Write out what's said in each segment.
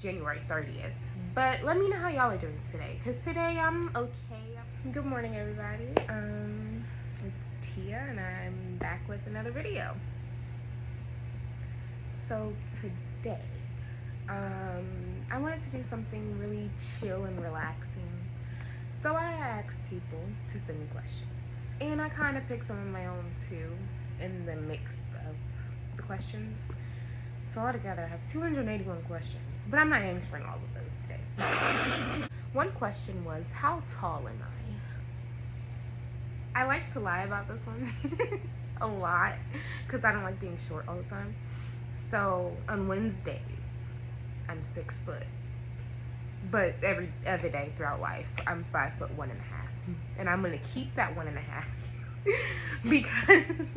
January 30th. But let me know how y'all are doing today, because today I'm okay. Good morning, everybody. It's Tia, and I'm back with another video. So today, I wanted to do something really chill and relaxing. So I asked people to send me questions, and I kind of picked some of my own too in the mix of the questions. So altogether I have 281 questions, but I'm not answering all of those today. One question was, how tall am I? I like to lie about this one a lot because I don't like being short all the time. So on Wednesdays, I'm 6 foot. But every other day throughout life, I'm 5'1.5", and I'm gonna keep that 1.5 because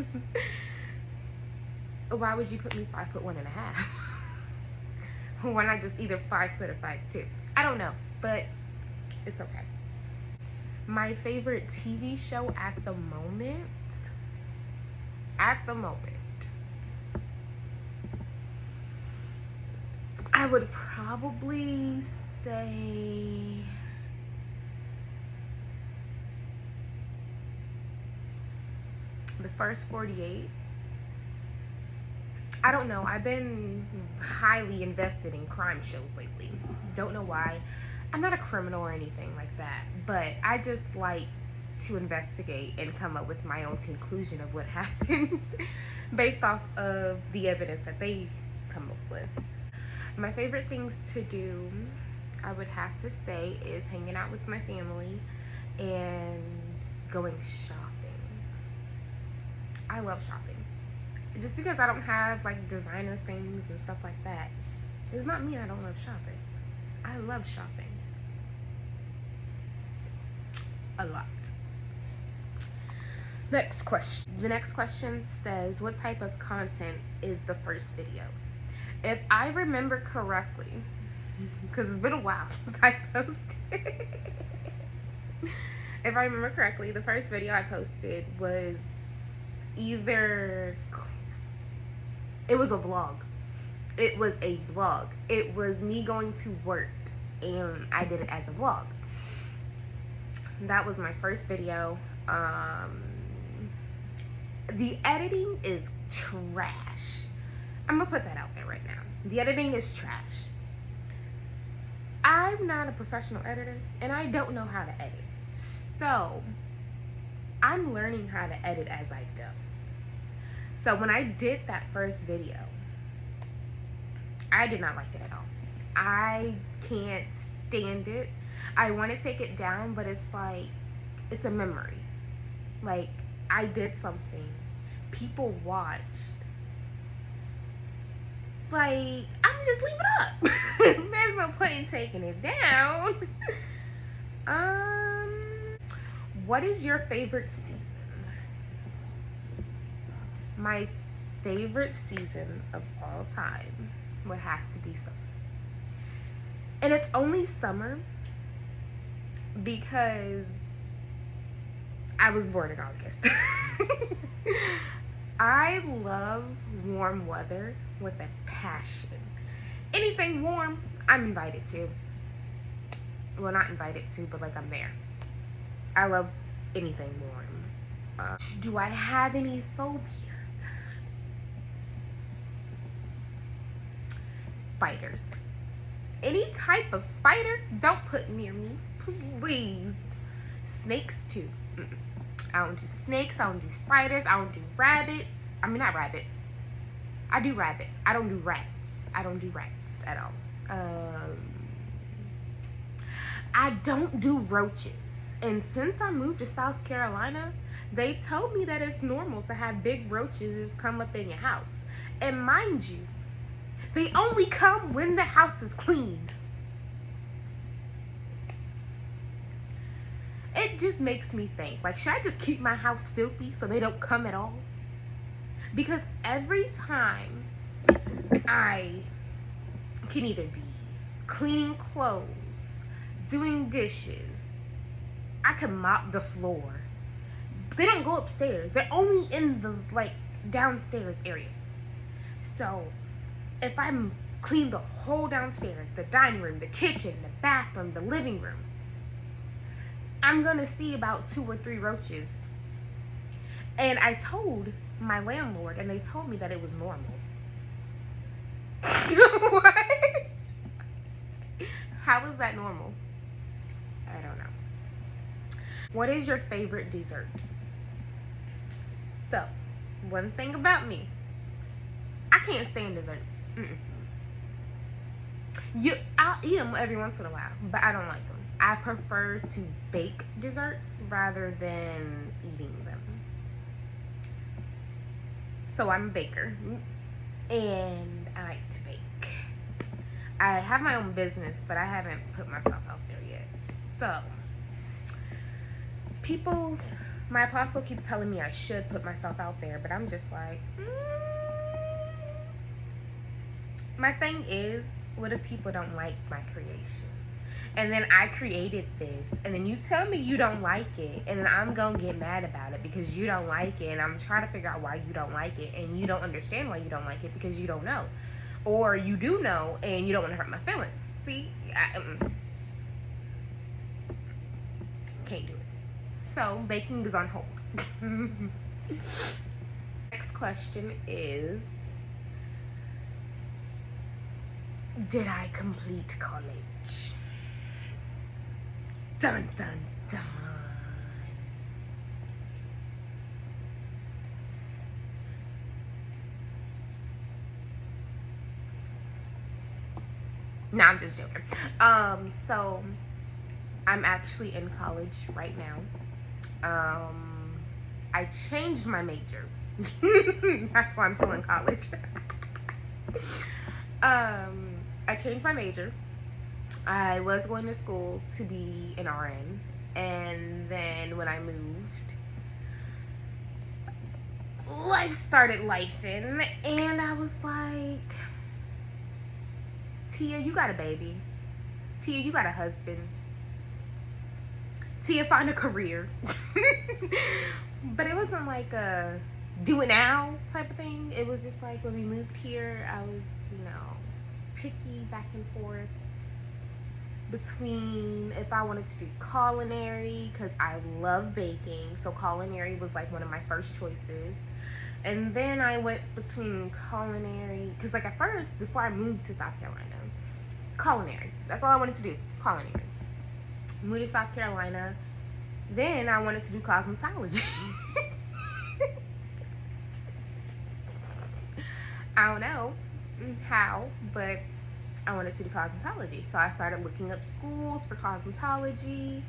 why would you put me 5'1.5"? Why not just either 5 foot or 5'2"? I don't know, but it's okay. My favorite TV show at the moment, I would probably say The First 48. I don't know, I've been highly invested in crime shows lately. Don't know why. I'm not a criminal or anything like that, but I just like to investigate and come up with my own conclusion of what happened based off of the evidence that they come up with. My favorite things to do, I would have to say, is hanging out with my family and going shopping. I love shopping. Just because I don't have like designer things and stuff like that, does not mean I don't love shopping. I love shopping a lot. Next question. The next question says, what type of content is the first video? If I remember correctly, because it's been a while since I posted. If I remember correctly, the first video I posted was it was a vlog. It was a vlog. It was me going to work, and I did it as a vlog. That was my first video. The editing is trash. I'm gonna put that out there right now. The editing is trash. I'm not a professional editor, and I don't know how to edit. So I'm learning how to edit as I go. So when I did that first video, I did not like it at all. I can't stand it. I want to take it down, but it's like, it's a memory. Like, I did something. People watched. Like, I'm just leave it up. There's no point in taking it down. What is your favorite season? My favorite season of all time would have to be summer. And it's only summer because I was born in August. I love warm weather with a passion. Anything warm, I'm invited to. Well, not invited to, but like I'm there. I love anything warm. Do I have any phobias? Spiders. Any type of spider, don't put near me, please. Snakes too. I don't do snakes, I don't do spiders, I don't do rabbits. I mean, not rabbits. I do rabbits. I don't do rats. I don't do rats at all. I don't do roaches. And since I moved to South Carolina, they told me that it's normal to have big roaches come up in your house. And mind you, they only come when the house is cleaned. It just makes me think, like, should I just keep my house filthy so they don't come at all? Because every time I can either be cleaning clothes, doing dishes, I can mop the floor. They don't go upstairs. They're only in the, like, downstairs area. So if I'm clean the whole downstairs, the dining room, the kitchen, the bathroom, the living room. I'm gonna see about 2 or 3 roaches. And I told my landlord, and they told me that it was normal. What? How is that normal? I don't know. What is your favorite dessert? So, one thing about me, I can't stand dessert. I'll eat them every once in a while, but I don't like them. I prefer to bake desserts rather than eating them. So I'm a baker, and I like to bake. I have my own business, but I haven't put myself out there yet. So, my apostle keeps telling me I should put myself out there, but I'm just like, My thing is, what if people don't like my creation? And then I created this, and then you tell me you don't like it, and then I'm gonna get mad about it because you don't like it, and I'm trying to figure out why you don't like it, and you don't understand why you don't like it because you don't know. Or you do know, and you don't want to hurt my feelings. See? Can't do it. So, baking is on hold. Next question is, did I complete college? Dun dun dun. No, I'm just joking. So I'm actually in college right now. I changed my major. That's why I'm still in college. I changed my major. I was going to school to be an RN, and then when I moved, life started lifing, and I was like, Tia, you got a baby. Tia, you got a husband. Tia, find a career. But it wasn't like a do it now type of thing. It was just like when we moved here, I was, picky back and forth between if I wanted to do culinary, because I love baking, so culinary was like one of my first choices. And then I went between culinary, because like at first, before I moved to South Carolina, culinary, that's all I wanted to do, culinary. Moved to South Carolina, then I wanted to do cosmetology. I don't know how, but I wanted to do cosmetology. So I started looking up schools for cosmetology,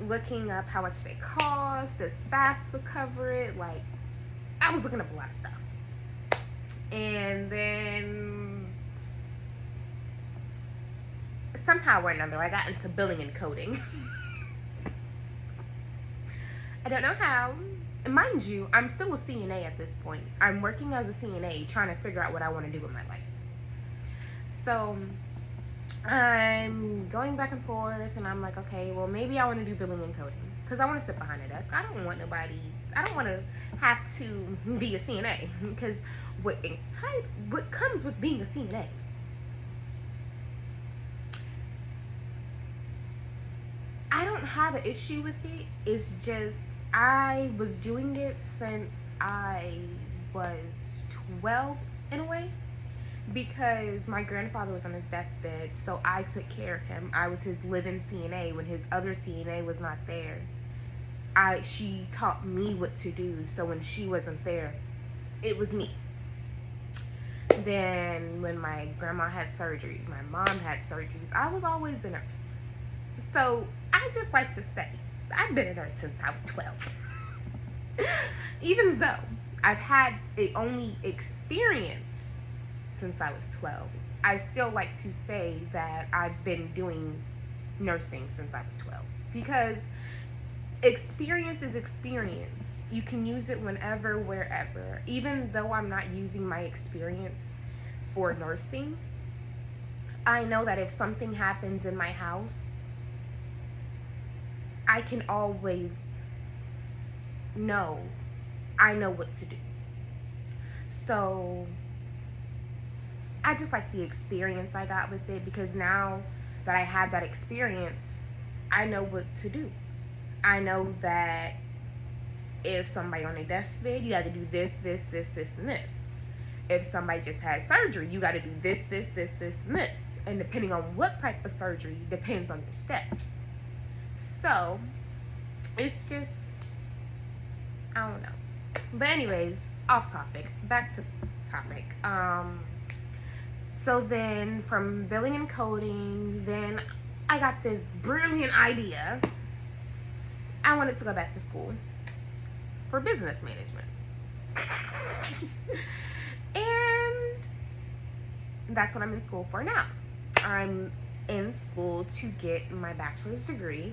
looking up how much they cost, does FAFSA cover it, like, I was looking up a lot of stuff. And then somehow or another, I got into billing and coding. I don't know how. And mind you, I'm still a CNA at this point. I'm working as a CNA, trying to figure out what I want to do with my life. So I'm going back and forth, and I'm like, okay, well, maybe I want to do billing and coding because I want to sit behind a desk. I don't want to have to be a CNA, because what comes with being a CNA, I don't have an issue with it. It's just I was doing it since I was 12 in a way, because my grandfather was on his deathbed, so I took care of him. I was his living CNA when his other CNA was not there. She taught me what to do, so when she wasn't there, it was me. Then when my grandma had surgery, my mom had surgeries, I was always a nurse. So I just like to say, I've been a nurse since I was 12. Even though I've had only experience since I was 12, I still like to say that I've been doing nursing since I was 12, because experience is experience. You can use it whenever, wherever. Even though I'm not using my experience for nursing, I know that if something happens in my house, I can always know I know what to do. So I just like the experience I got with it, because now that I have that experience, I know what to do. I know that if somebody on a deathbed, you got to do this, this, this, this, and this. If somebody just had surgery, you got to do this, this, this, this, and this. And depending on what type of surgery, depends on your steps. So, it's just, I don't know. But anyways, off topic. Back to topic. So then from billing and coding, then I got this brilliant idea. I wanted to go back to school for business management. And that's what I'm in school for now. I'm in school to get my bachelor's degree.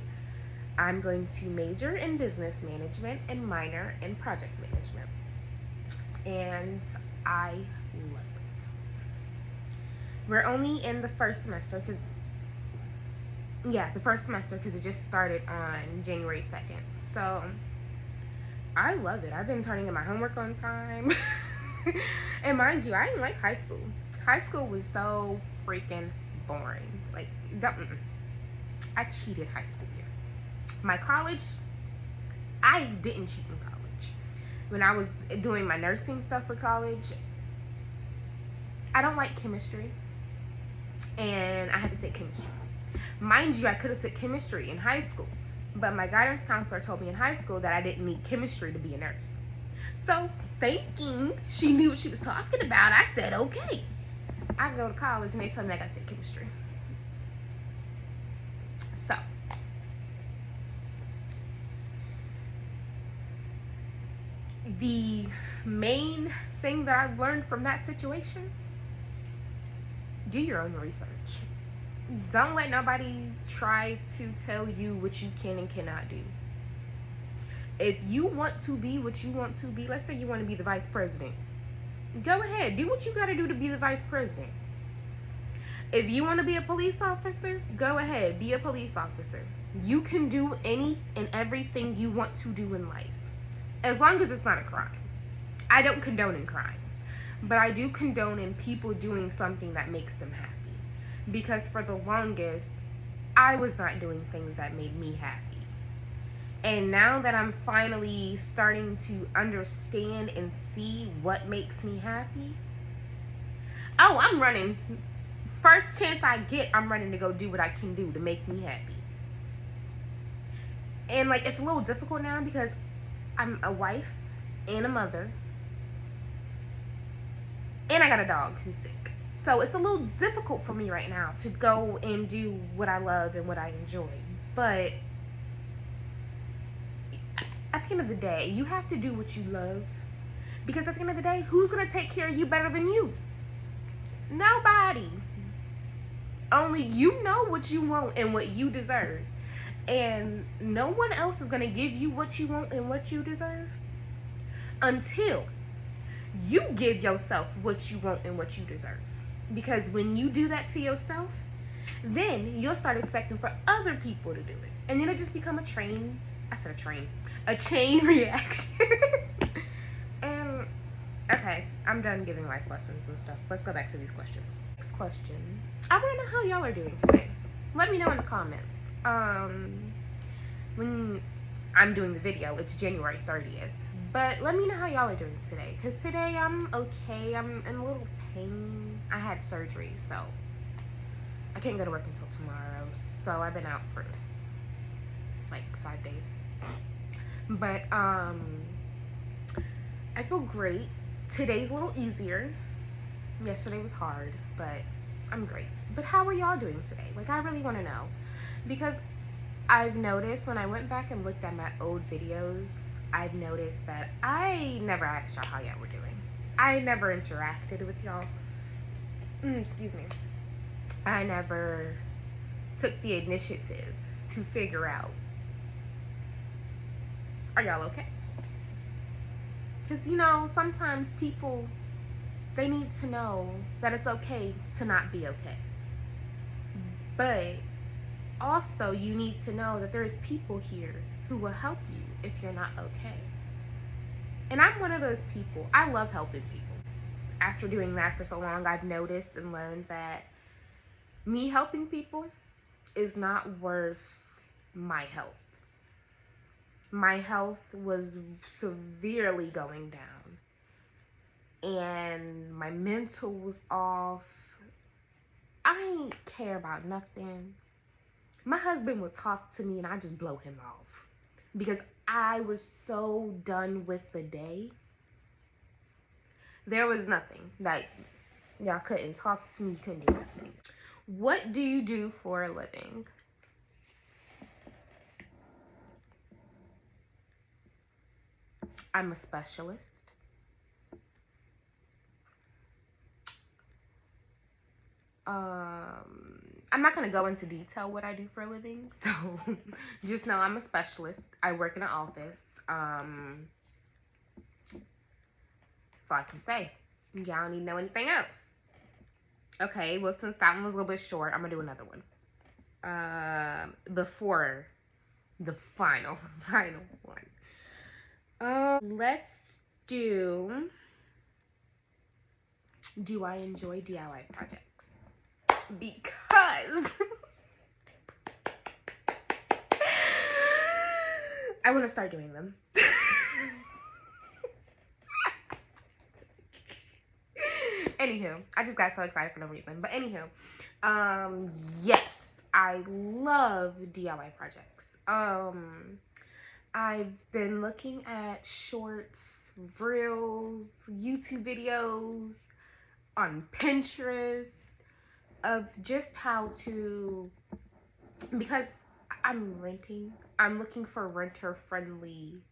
I'm going to major in business management and minor in project management. And I love it. We're only in the first semester because it just started on January 2nd. So I love it. I've been turning in my homework on time. And mind you, I didn't like high school. High school was so freaking boring. Like, I cheated high school year. My college, I didn't cheat in college. When I was doing my nursing stuff for college, I don't like chemistry. And I had to take chemistry. Mind you, I could have took chemistry in high school. But my guidance counselor told me in high school that I didn't need chemistry to be a nurse. So, thinking she knew what she was talking about, I said, okay. I go to college and they tell me I got to take chemistry. So, the main thing that I've learned from that situation, do your own research. Don't let nobody try to tell you what you can and cannot do. If you want to be what you want to be, let's say you want to be the vice president, go ahead, do what you got to do to be the vice president. If you want to be a police officer, go ahead, be a police officer. You can do any and everything you want to do in life, as long as it's not a crime. I don't condone in crimes, but I do condone in people doing something that makes them happy. Because for the longest, I was not doing things that made me happy. And now that I'm finally starting to understand and see what makes me happy, oh, I'm running. First chance I get, I'm running to go do what I can do to make me happy. And like, it's a little difficult now because I'm a wife and a mother. And I got a dog who's sick. So it's a little difficult for me right now to go and do what I love and what I enjoy. But at the end of the day, you have to do what you love. Because at the end of the day, who's going to take care of you better than you? Nobody. Only you know what you want and what you deserve. And no one else is going to give you what you want and what you deserve until you give yourself what you want and what you deserve. Because when you do that to yourself, then you'll start expecting for other people to do it. And then it'll just become a chain reaction. And, okay, I'm done giving life lessons and stuff. Let's go back to these questions. Next question. I want to know how y'all are doing today. Let me know in the comments. When I'm doing the video, it's January 30th. But let me know how y'all are doing today. Because today I'm okay. I'm in a little pain. I had surgery, so I can't go to work until tomorrow. So I've been out for like 5 days. But I feel great. Today's a little easier. Yesterday was hard, but I'm great. But how are y'all doing today? Like, I really want to know. Because I've noticed when I went back and looked at my old videos, I've noticed that I never asked y'all how y'all were doing. I never interacted with y'all. Excuse me. I never took the initiative to figure out, are y'all okay? Because, you know, sometimes people, they need to know that it's okay to not be okay. But also, you need to know that there's people here who will help you if you're not okay. And I'm one of those people. I love helping people. after doing that for so long, I've noticed and learned that me helping people is not worth my health. My health was severely going down, and my mental was off. I ain't care about nothing. My husband would talk to me and I just blow him off because I was so done with the day. There was nothing that y'all couldn't talk to me, couldn't do nothing. What do you do for a living? I'm a specialist. I'm not going to go into detail what I do for a living, so just know I'm a specialist. I work in an office. That's all I can say. Y'all don't need to know anything else. Okay, well, since that one was a little bit short, I'm going to do another one. Before the final one. Let's do I enjoy DIY projects? Because I want to start doing them. Anywho, I just got so excited for no reason. But anywho, yes, I love DIY projects. I've been looking at shorts, reels, YouTube videos on Pinterest of just how to, because I'm renting, I'm looking for renter-friendly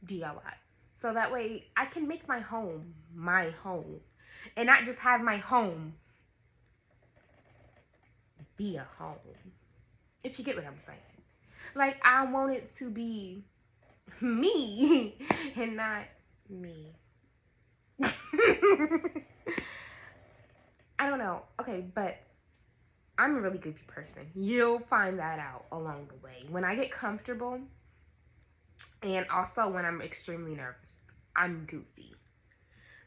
DIYs. So that way I can make my home and not just have my home be a home. If you get what I'm saying. Like, I want it to be me and not me. I don't know. Okay, but I'm a really goofy person. You'll find that out along the way. When I get comfortable, and also when I'm extremely nervous, I'm goofy.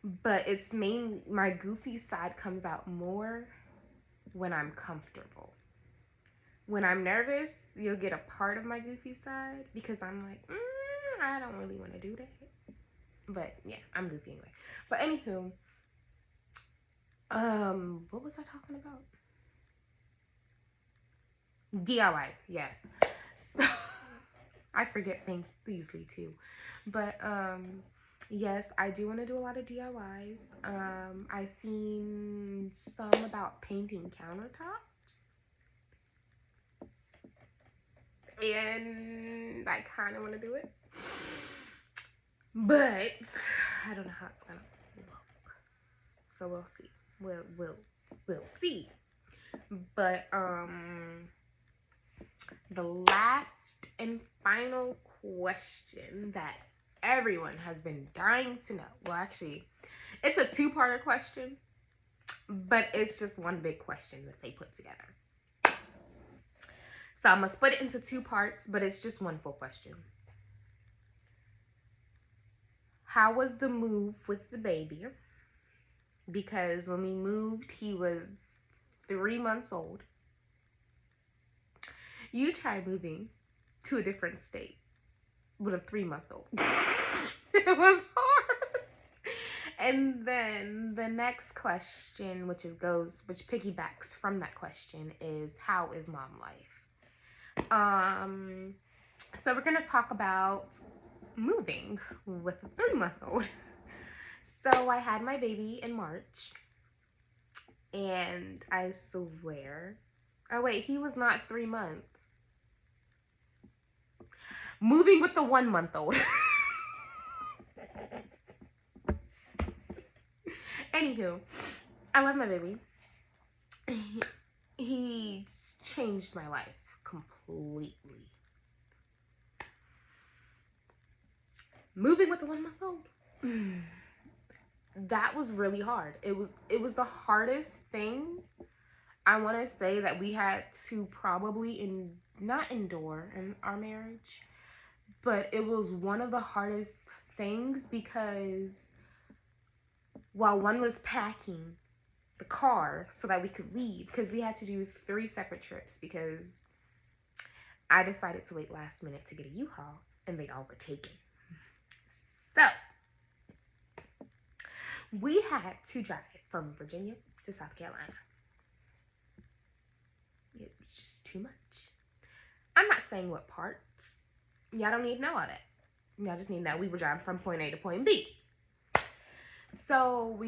But it's mainly, my goofy side comes out more when I'm comfortable. When I'm nervous, you'll get a part of my goofy side because I'm like, I don't really want to do that. But yeah, I'm goofy anyway. But anywho, what was I talking about? DIYs, yes. So, I forget things easily too. But yes, I do want to do a lot of DIYs. I've seen some about painting countertops. And I kind of want to do it. But I don't know how it's going to look. So we'll see. We'll see. But the last and final question that everyone has been dying to know. Well, actually, it's a two-parter question, but it's just one big question that they put together. So I'm going to split it into two parts, but it's just one full question. How was the move with the baby? Because when we moved, he was 3 months old. You try moving to a different state with a 3-month-old. It was hard. And then the next question, which piggybacks from that question, is how is mom life? So we're gonna talk about moving with a 3-month-old. So I had my baby in March, and I swear, oh wait, he was not 3 months. Moving with the 1-month-old. Anywho, I love my baby. He changed my life completely. Moving with a 1-month-old. That was really hard. It was the hardest thing, I want to say, that we had to probably not endure in our marriage, but it was one of the hardest things because while one was packing the car so that we could leave, because we had to do 3 separate trips because I decided to wait last minute to get a U-Haul and they all were taken. So we had to drive from Virginia to South Carolina. It was just too much. I'm not saying what parts. Y'all don't need to know all that. Y'all just need to know we were driving from point A to point B. So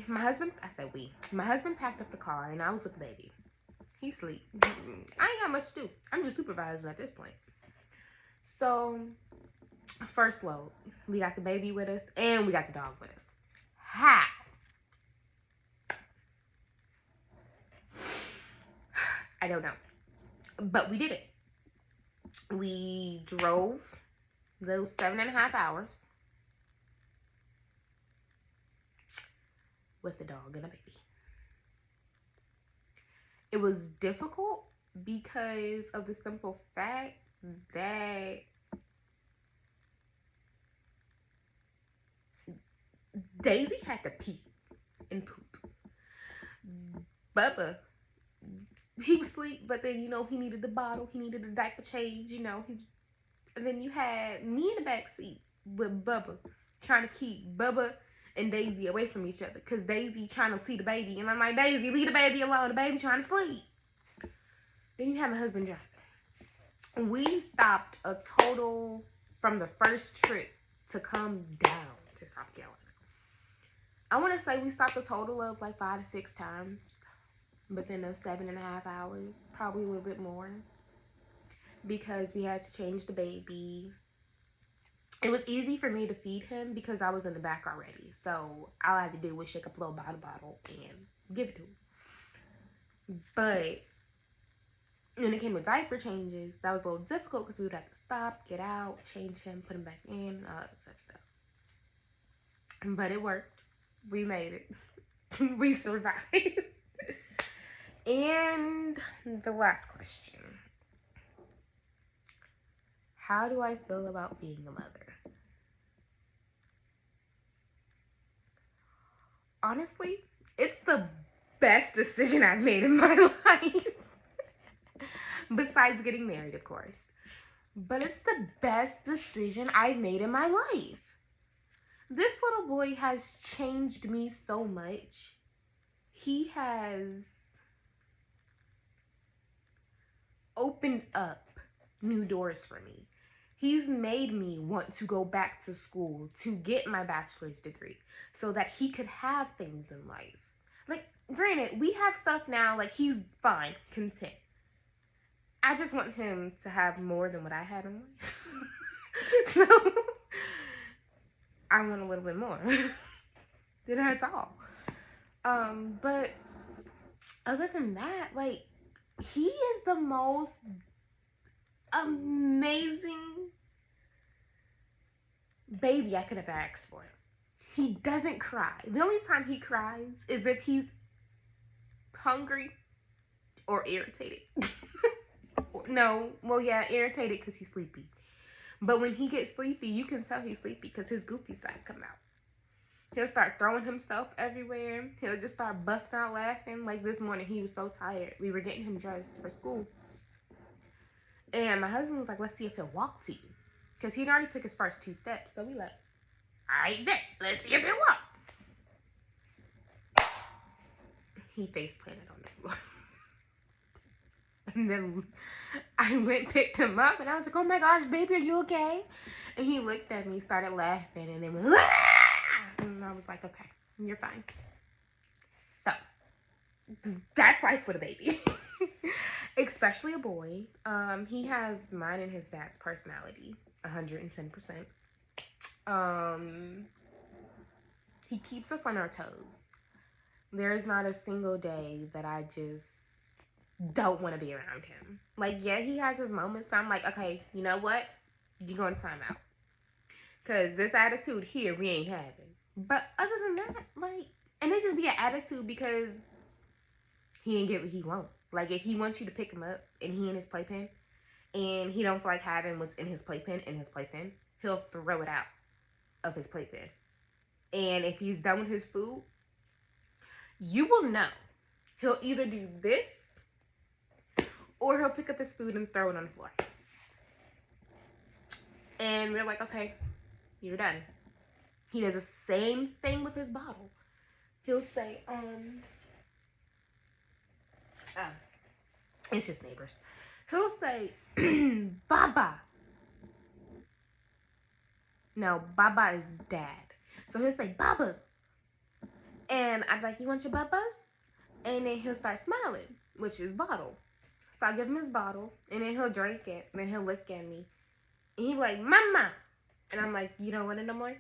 my husband packed up the car and I was with the baby. He sleep. I ain't got much to do. I'm just supervising at this point. So, first load, we got the baby with us and we got the dog with us. How? I don't know. But we did it. We drove those 7.5 hours with the dog and a baby. It was difficult because of the simple fact that Daisy had to pee and poop. Bubba, he was asleep, but then, he needed the bottle. He needed a diaper change, and then you had me in the back seat with Bubba, trying to keep Bubba and Daisy away from each other, because Daisy trying to see the baby, and I'm like, Daisy, leave the baby alone. The baby trying to sleep. Then you have my husband driving. We stopped a total from the first trip to come down to South Carolina. I want to say we stopped a total of like 5 to 6 times within those 7.5 hours, probably a little bit more, because we had to change the baby. It was easy for me to feed him because I was in the back already. So all I had to do was shake up a little bottle and give it to him. But when it came to diaper changes, that was a little difficult because we would have to stop, get out, change him, put him back in, all that type of stuff. But it worked. We made it. We survived. And the last question. How do I feel about being a mother? Honestly, it's the best decision I've made in my life. Besides getting married, of course. But it's the best decision I've made in my life. This little boy has changed me so much. He has opened up new doors for me. He's made me want to go back to school to get my bachelor's degree so that he could have things in life. Like, granted, we have stuff now, like, he's fine, content. I just want him to have more than what I had in life. So, I want a little bit more. That's all. But other than that, like, he is the most amazing baby I could have asked for. He doesn't cry. The only time he cries is if he's hungry or irritated. Irritated because he's sleepy. But when he gets sleepy, you can tell he's sleepy because his goofy side come out. He'll start throwing himself everywhere. He'll just start busting out laughing. Like this morning, he was so tired. We were getting him dressed for school. And my husband was like, let's see if he'll walk to you. Because he'd already took his first 2 steps. So we like, all right, bet. Let's see if he'll walk. He face planted on the floor. And then I went picked him up. And I was like, oh my gosh, baby, are you okay? And he looked at me, started laughing. And then went, ah! And I was like, okay, you're fine. So, that's life with a baby. Especially a boy. He has mine and his dad's personality, 110%. He keeps us on our toes. There is not a single day that I just don't want to be around him. Like, yeah, he has his moments. So I'm like, okay, you know what? You're going to time out. Because this attitude here, we ain't having. But other than that, like, and it just be an attitude because he ain't get what he want. Like, if he wants you to pick him up and he in his playpen and he don't feel like having what's in his playpen, he'll throw it out of his playpen. And if he's done with his food, You will know. He'll either do this or he'll pick up his food and throw it on the floor. And we're like, okay, you're done. He does the same thing with his bottle. He'll say, it's just neighbors. He'll say, Baba. No, Baba is dad. So he'll say, Babas. And I'm like, you want your Babas? And then he'll start smiling, which is bottle. So I give him his bottle, and then he'll drink it, and then he'll look at me. And he'll be like, Mama. And I'm like, you don't want it no more?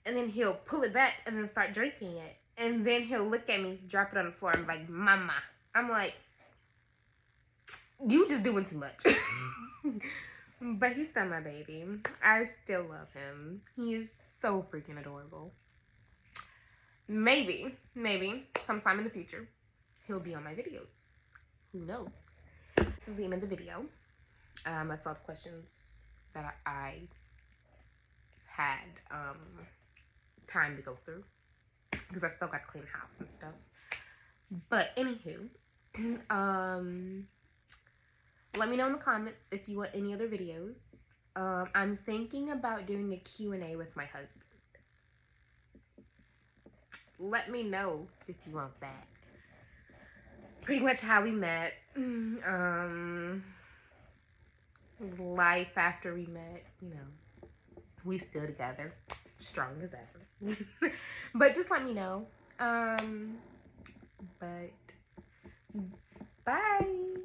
And then he'll pull it back and then start drinking it. And then he'll look at me, drop it on the floor, and be like, Mama. I'm like, you just doing too much. But he's still my baby. I still love him. He is so freaking adorable. Maybe, sometime in the future, he'll be on my videos. Who knows? This is the end of the video. That's all the questions that I had time to go through, because I still got to clean the house and stuff. But anywho, let me know in the comments if you want any other videos. I'm thinking about doing a Q&A with my husband. Let me know if you want that. Pretty much how we met. Life after we met, you know. We still together. Strong as ever. But just let me know. But bye.